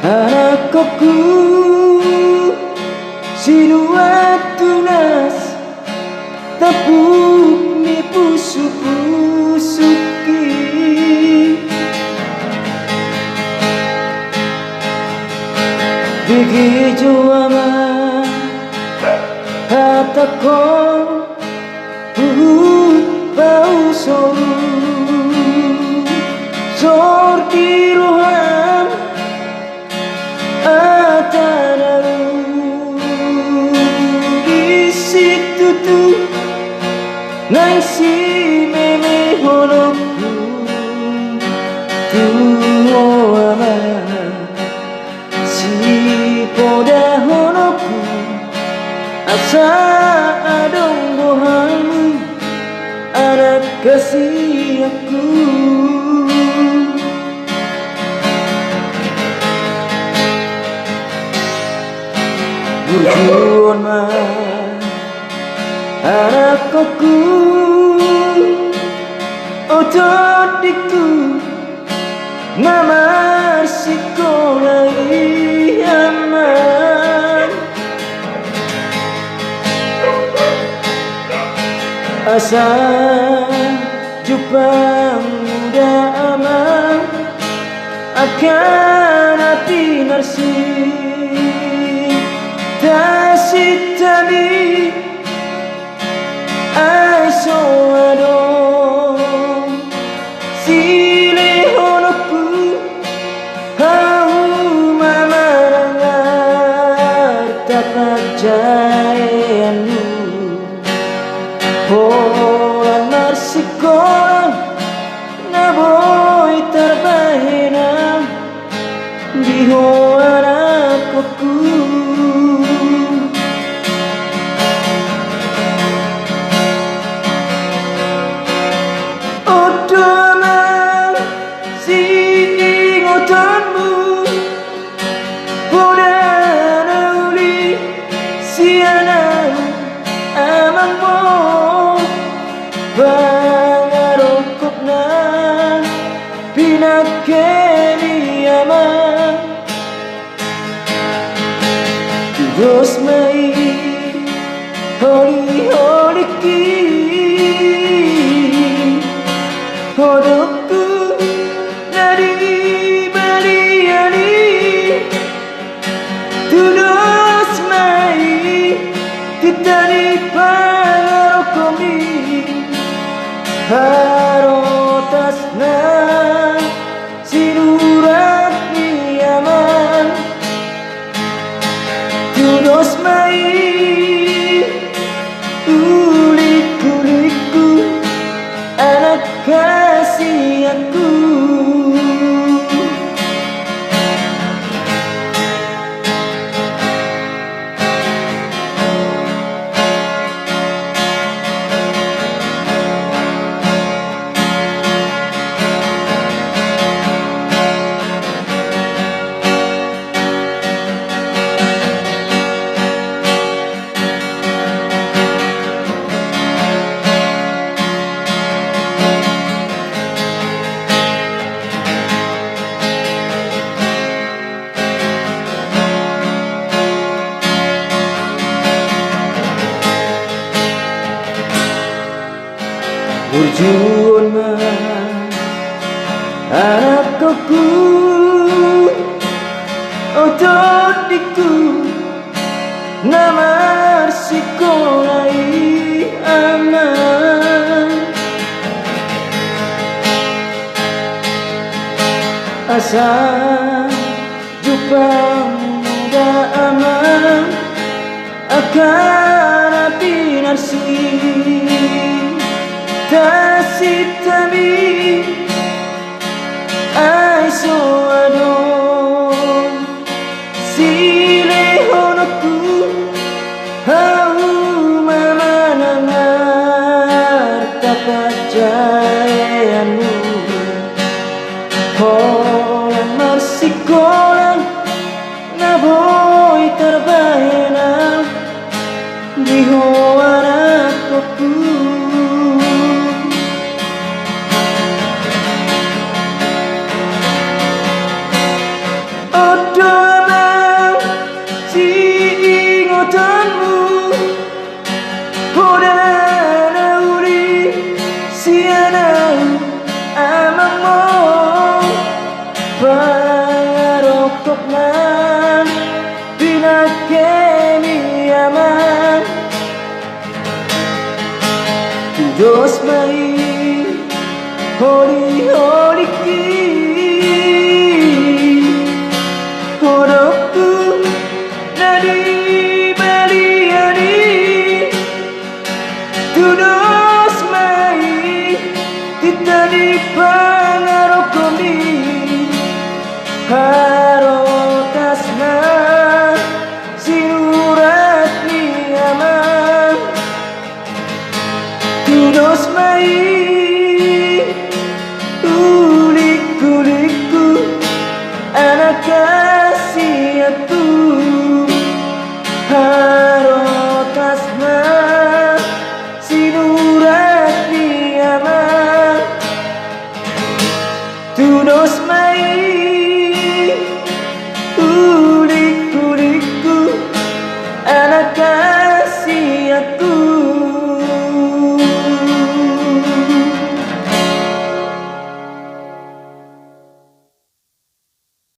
anakku sinua tunas tapuk ni pusu-pusuki bigi juama hatako bau soru sorti rohan atanaru di situ tu nang si meme honoku tu ama si poda honoku asa adong bohamu anak kasih aku berjuang anakku otot diku nama sekolah aman asa jumpa muda aman akan hati narsi tasitami ai soado sile honoku hau mamarangar tapak jayanu holan marsikolan naboy terbahena di anakku Poda Nauli siana amang mo pangarokop na pinakeni amang Diyos may holi ki hodokku dari baliani Tudos mai titani pangarokomi harotas na sinurat ni aman Tudos mai ulik-ulikku anak kasih aku berjuang anakku otot diku nama sekolah aman asa jumpa muda aman akan api narsi tasitami ai soado sile honoku hau mamanangar tapak jayanu holan marsikolan naboy terbahena di anakku rokok nan Bina kemi aman Dos mai Holi holi ki Hodokku nadi baliani Tudos mai Kita di pangarokomi Harotasna Sinurat ni aman Tudos mai Kulik-kulikku Anak